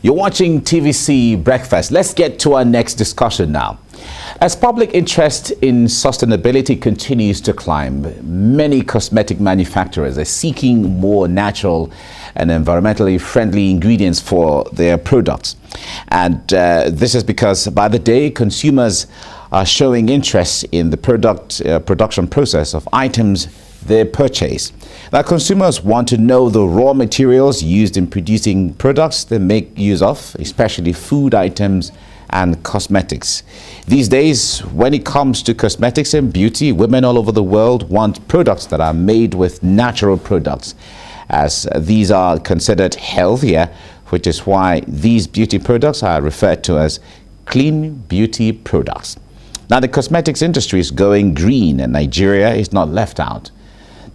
You're watching TVC Breakfast. Let's get to our next discussion now. As public interest in sustainability continues to climb, many cosmetic manufacturers are seeking more natural and environmentally friendly ingredients for their products. And this is because by the day, consumers are showing interest in the production process of items they purchase. Now, consumers want to know the raw materials used in producing products they make use of, especially food items and cosmetics. These days, when it comes to cosmetics and beauty, women all over the world want products that are made with natural products, as these are considered healthier, which is why these beauty products are referred to as clean beauty products. Now, the cosmetics industry is going green, and Nigeria is not left out.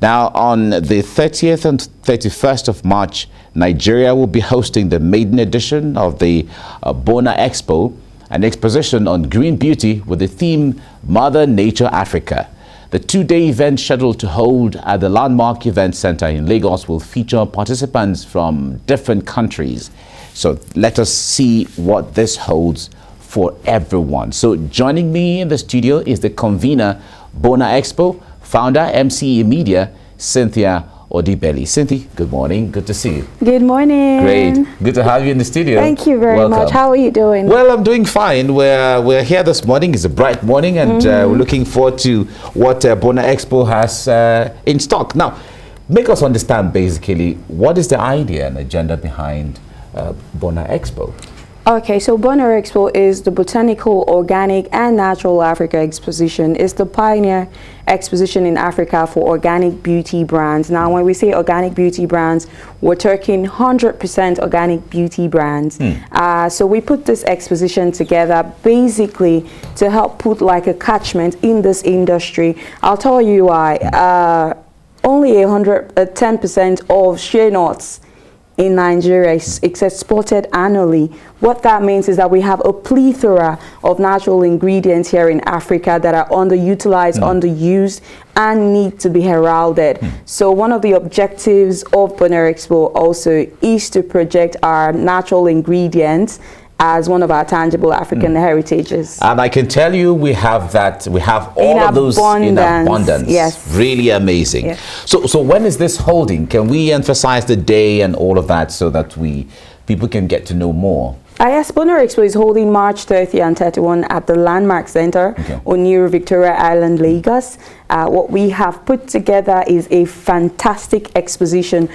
Now, on the 30th and 31st of March, Nigeria will be hosting the maiden edition of the BONA EXPO, an exposition on green beauty with the theme Mother Nature Africa. The two-day event scheduled to hold at the Landmark Event Center in Lagos will feature participants from different countries. So let us see what this holds for everyone. So joining me in the studio is the convener, BONA EXPO, founder, MCE Media, Cynthia Odibeli. Cynthia, good morning. Good to see you. Good morning. Great. Good to have you in the studio. Thank you very much. How are you doing? Well, I'm doing fine. We're here this morning. It's a bright morning, and we're looking forward to what BONA EXPO has in stock. Now, make us understand basically what is the idea and agenda behind BONA EXPO. Okay, so BONA EXPO is the Botanical, Organic and Natural Africa Exposition. It's the pioneer exposition in Africa for organic beauty brands. Now, when we say organic beauty brands, we're talking 100% organic beauty brands. So we put this exposition together basically to help put like a catchment in this industry. I'll tell you why. Only 10% of shea nuts in Nigeria it's exported annually. What that means is that we have a plethora of natural ingredients here in Africa that are underutilized, underused, and need to be heralded. So one of the objectives of BONA EXPO also is to project our natural ingredients as one of our tangible African heritages. And I can tell you we have that, we have all of those in abundance. Yes. Really amazing. Yes. So when is this holding? Can we emphasize the day and all of that so that people can get to know more? Yes, BONA EXPO is holding March 30 and 31 at the Landmark Center on New Victoria Island, Lagos. What we have put together is a fantastic exposition.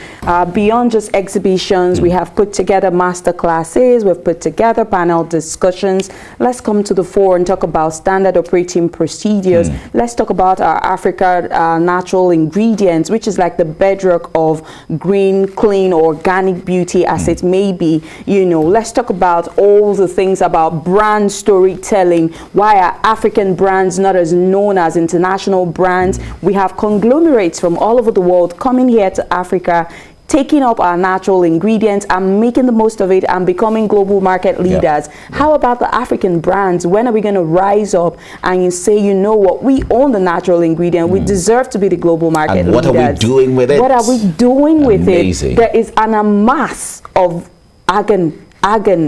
Beyond just exhibitions, we have put together master classes, we've put together panel discussions. Let's come to the fore and talk about standard operating procedures. Let's talk about our Africa natural ingredients, which is like the bedrock of green, clean, organic beauty as it may be. You know, let's talk about all the things about brand storytelling. Why are African brands not as known as international brands? We have conglomerates from all over the world coming here to Africa, taking up our natural ingredients and making the most of it and becoming global market leaders. How about the African brands? When are we going to rise up and say, you know what, we own the natural ingredient, we deserve to be the global market leaders. What are we doing with it? What are we doing with it? There is an amass of argan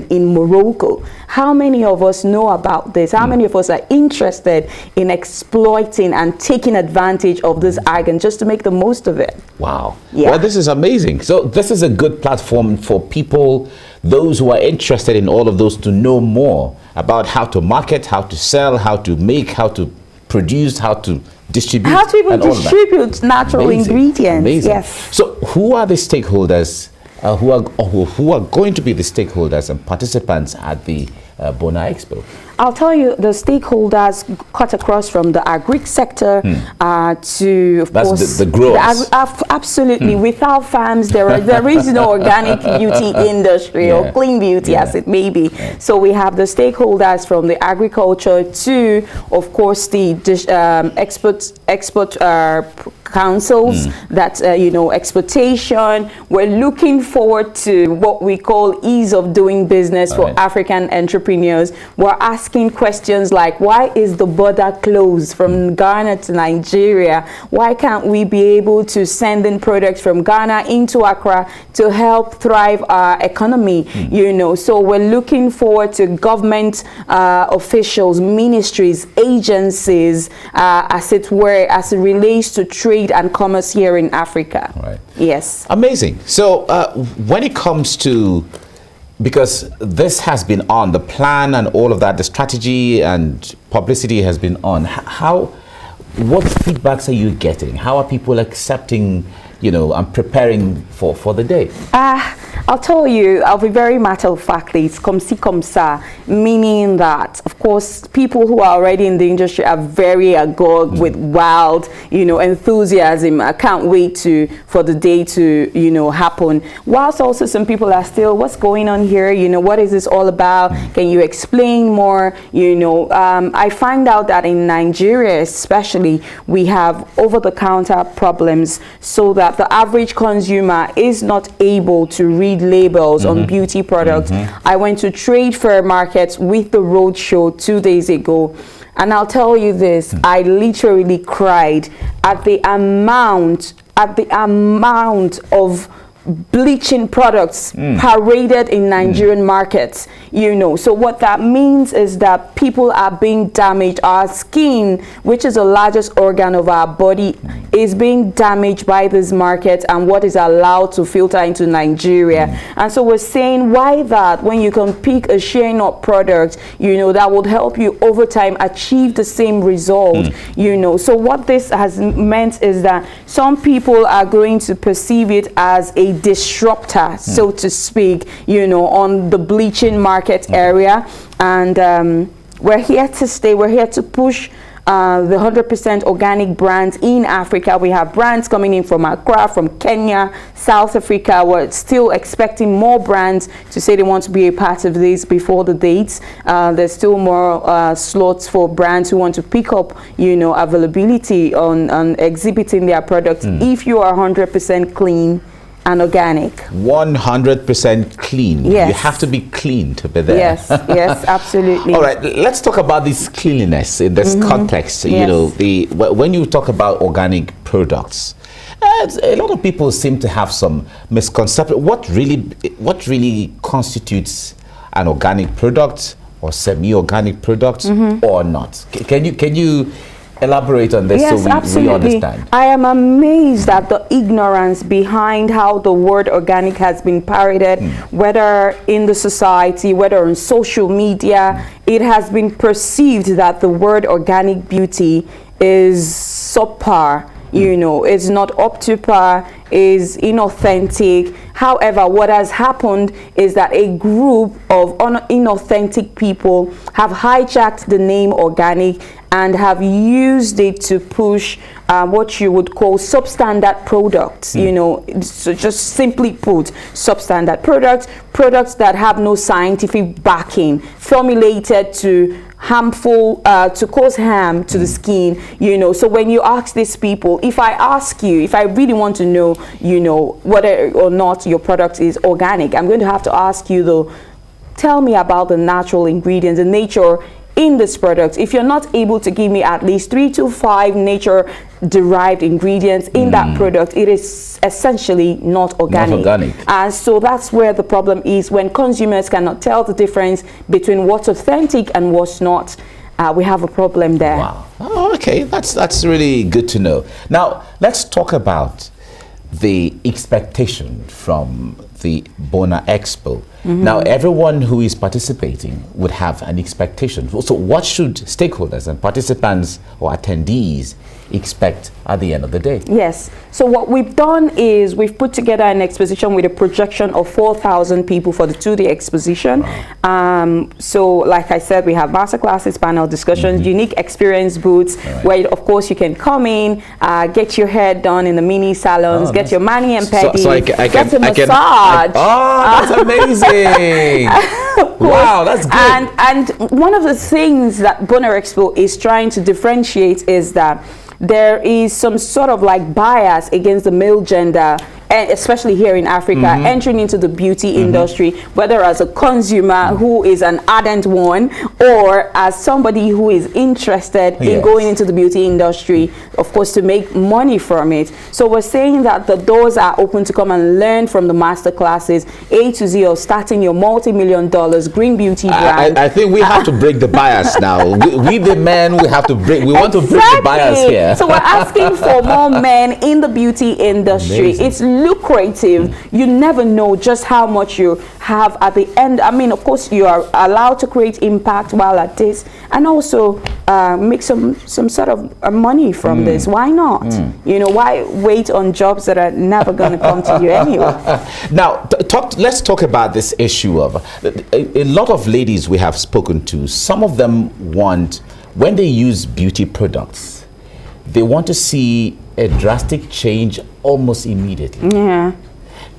in Morocco. How many of us know about this? How many of us are interested in exploiting and taking advantage of this argan just to make the most of it? Wow. Well, this is amazing. So this is a good platform for people, those who are interested in all of those, to know more about how to market, how to sell, how to make, how to produce, how to distribute. How to even distribute natural ingredients. Amazing. Yes. So who are the stakeholders who are going to be the stakeholders and participants at the BONA EXPO? I'll tell you, the stakeholders cut across from the agri sector to, of course, the growers. Absolutely. Without farms, there is no organic beauty industry or clean beauty as it may be. So we have the stakeholders from the agriculture to, of course, the export councils, that exportation. We're looking forward to what we call ease of doing business for African entrepreneurs. We're asking asking questions like, why is the border closed from Ghana to Nigeria? Why can't we be able to send in products from Ghana into Accra to help thrive our economy? You know, so we're looking forward to government officials, ministries, agencies, as it were, as it relates to trade and commerce here in Africa. Right. Yes. Amazing. So when it comes to, because this has been on the plan and all of that, the strategy and publicity has been on, what feedbacks are you getting? How are people accepting, you know, and preparing for the day? I'll tell you, I'll be very matter of fact. It's SICOMSA, meaning that, of course, people who are already in the industry are very agog with wild, you know, enthusiasm. I can't wait for the day to, you know, happen. Whilst also some people are still, what's going on here? You know, what is this all about? Can you explain more? You know, I find out that in Nigeria, especially, we have over-the-counter problems, so that the average consumer is not able to read labels on beauty products. I went to trade fair markets with the roadshow 2 days ago, and I'll tell you this, I literally cried at the amount of bleaching products paraded in Nigerian markets, you know. So what that means is that people are being damaged. Our skin, which is the largest organ of our body, is being damaged by this market and what is allowed to filter into Nigeria. And so we're saying, why that, when you can pick a shea nut product, you know, that would help you over time achieve the same result, you know. So what this has meant is that some people are going to perceive it as a disruptor, so to speak, you know, on the bleaching market area. And we're here to stay. We're here to push the 100% organic brands in Africa. We have brands coming in from Accra, from Kenya, South Africa. We're still expecting more brands to say they want to be a part of this before the dates. There's still more slots for brands who want to pick up, you know, availability on exhibiting their products. If you are 100% clean and organic. 100% clean. Yes. You have to be clean to be there. Yes, yes, absolutely. All right, let's talk about this cleanliness in this context. You know, when you talk about organic products, a lot of people seem to have some misconception. What really constitutes an organic product or semi-organic product or not? Can you elaborate on this? Yes, so we understand? I am amazed at the ignorance behind how the word organic has been paraded, whether in the society, whether on social media. It has been perceived that the word organic beauty is subpar. You know, it's not up to par, is inauthentic. However, what has happened is that a group of inauthentic people have hijacked the name organic and have used it to push what you would call substandard products. You know, so just simply put, substandard products that have no scientific backing, formulated to harmful, to cause harm to the skin, you know. So when you ask these people, if I ask you, if I really want to know, you know, whether or not your product is organic, I'm going to have to ask you, though, tell me about the natural ingredients, the nature in this product. If you're not able to give me at least 3 to 5 nature derived ingredients in that product, it is essentially not organic. And so that's where the problem is, when consumers cannot tell the difference between what's authentic and what's not. We have a problem there. Wow. Oh, okay, that's really good to know. Now let's talk about the expectation from the BONA EXPO. Now, everyone who is participating would have an expectation. So what should stakeholders and participants or attendees expect at the end of the day? Yes. So what we've done is we've put together an exposition with a projection of 4,000 people for the 2-day exposition. So like I said, we have master classes, panel discussions, unique experience booths, where of course you can come in, get your hair done in the mini salons, get your mani and pedi, get a massage. That's amazing. Wow, that's good. And one of the things that BONA EXPO is trying to differentiate is that there is some sort of like bias against the male gender especially here in Africa, entering into the beauty industry, whether as a consumer who is an ardent one, or as somebody who is interested in going into the beauty industry, of course, to make money from it. So we're saying that the doors are open to come and learn from the master classes A to Z of starting your multi-million dollars green beauty brand. I think we have to break the bias now. We the men, we have to break. We want to break the bias here. So we're asking for more men in the beauty industry. Amazing. It's lucrative. You never know just how much you have at the end. I mean, of course, you are allowed to create impact while at this, and also make some sort of money from this. Why not? You know, why wait on jobs that are never going to come to you anyway? Now, let's talk about this issue of a lot of ladies we have spoken to. Some of them want, when they use beauty products, they want to see a drastic change almost immediately. Yeah.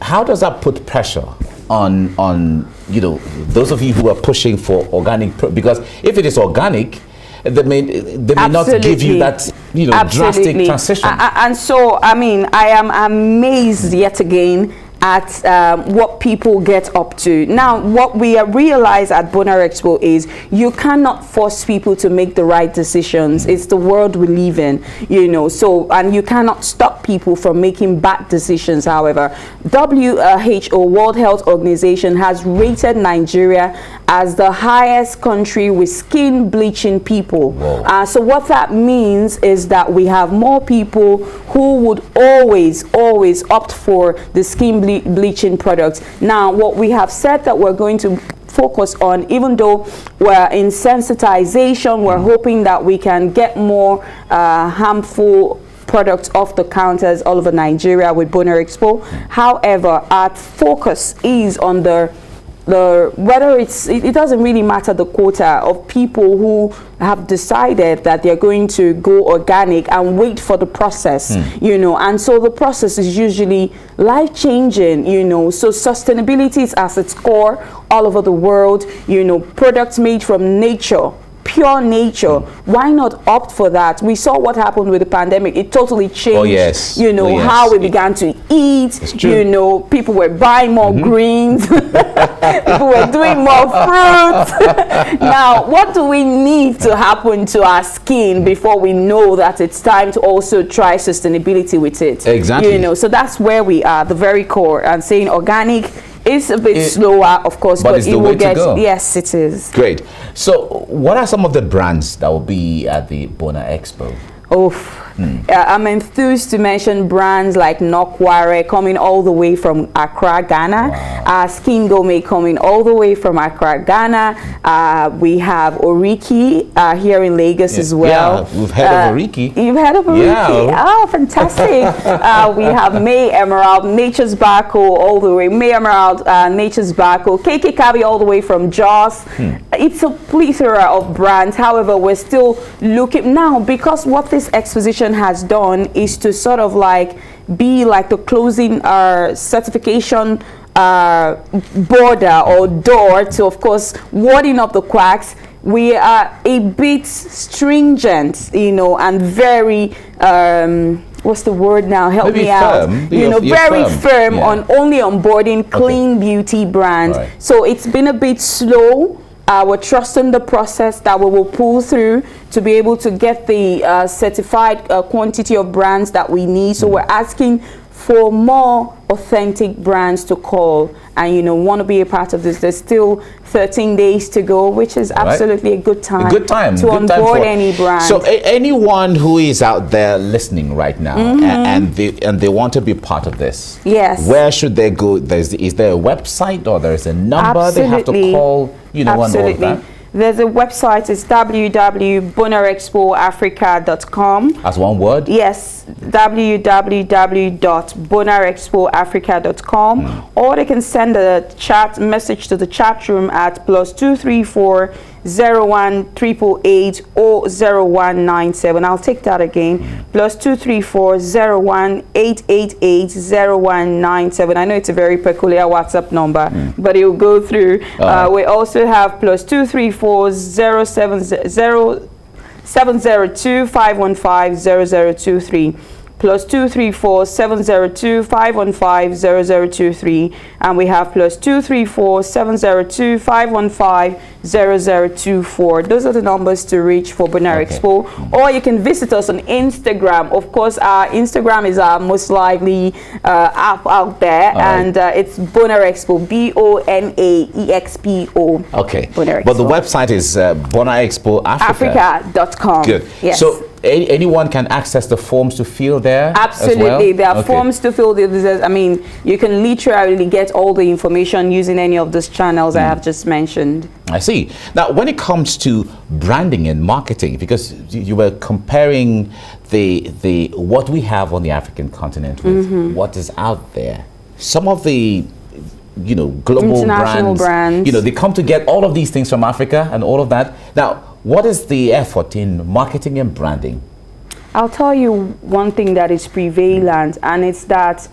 How does that put pressure on you know, those of you who are pushing for organic? Because if it is organic, they may not give you that, you know, drastic transition. And so, I mean, I am amazed yet again at what people get up to. Now, what we realize at BONA EXPO is you cannot force people to make the right decisions. It's the world we live in, you know, so, and you cannot stop people from making bad decisions. However, WHO, World Health Organization, has rated Nigeria as the highest country with skin bleaching people. So what that means is that we have more people who would always opt for the skin bleaching products. Now, what we have said that we're going to focus on, even though we're in sensitization, we're hoping that we can get more harmful products off the counters all over Nigeria with BONA EXPO. However, our focus is on whether it doesn't really matter the quota of people who have decided that they're going to go organic and wait for the process, you know, and so the process is usually life-changing, you know. So sustainability is at its core all over the world, you know, products made from nature, pure nature. Why not opt for that? We saw what happened with the pandemic. It totally changed, you know, how we began to eat. You know, people were buying more greens. People were doing more fruits. Now, what do we need to happen to our skin before we know that it's time to also try sustainability with it? Exactly. You know, so that's where we are, the very core, and saying organic is a bit slower, of course, but it's the way to go. Yes, it is. Great. So what are some of the brands that will be at the BONA EXPO? I'm enthused to mention brands like Nokware coming all the way from Accra, Ghana. Skin Gourmet coming all the way from Accra, Ghana. We have Oriki here in Lagos as well. Yeah, we've heard of Oriki. You've heard of Oriki? Yeah. Oh, fantastic. We have May Emerald, Nature's Barco all the way. May Emerald, Nature's Barco. KK Kabi all the way from Jos. It's a plethora of brands. However, we're still looking now, because what this exposition has done is to sort of like be like the closing certification border or door to, of course, warding up the quacks. We are a bit stringent, you know, and very what's the word now? Help me out. You know, very firm on only onboarding clean beauty brands. So it's been a bit slow. We're trusting the process that we will pull through to be able to get the certified quantity of brands that we need. So we're asking for more authentic brands to call and, you know, want to be a part of this. There's still 13 days to go, which is absolutely a good time. To onboard any brand. So anyone who is out there listening right now and they want to be part of this, where should they go? Is there a website or there's a number they have to call? You know, and all of that? There's a website. It's www.bonaexpoafrica.com. As one word? Yes, www.bonaexpoafrica.com. Or they can send a chat message to the chat room at +234 01 888 0197. I'll take that again. +234 01 888 0197. I know it's a very peculiar WhatsApp number, but it will go through. We also have +234 702 515 0023. +234 702 515 0023, and we have +234 702 515 0024. Those are the numbers to reach for BONA Expo. Or you can visit us on Instagram. Of course, our Instagram is our most lively app out there, and it's BONA Expo, BONAEXPO. Okay. BONA Expo. But the website is BONA EXPO Africa.com. Good. Yes. So anyone can access the forms to fill there? Absolutely. As well? There are forms to fill. I mean, you can literally get all the information using any of those channels I have just mentioned. I see. Now, when it comes to branding and marketing, because you were comparing the what we have on the African continent with what is out there, some of the global international brands, they come to get all of these things from Africa and all of that. Now, what is the effort in marketing and branding? I'll tell you one thing that is prevalent, and it's that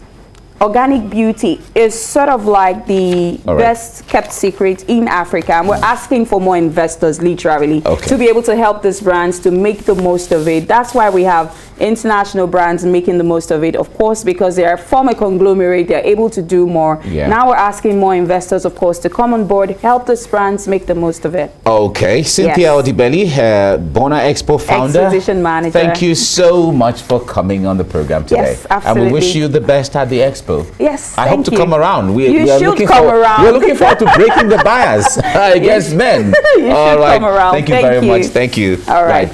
organic beauty is sort of like the best kept secret in Africa, and we're asking for more investors literally to be able to help these brands to make the most of it. That's why we have international brands making the most of it, of course, because they are from a conglomerate, they're able to do more. Now we're asking more investors, of course, to come on board, help these brands make the most of it. Okay, Cynthia Odibeli, BONA Expo founder, Exposition manager. Thank you so much for coming on the program today. Yes, absolutely. And we wish you the best at the expo. Yes, I hope to come around. You should come around. We're looking forward to breaking the bias against men. You should come around. Thank you very much. Thank you. All right.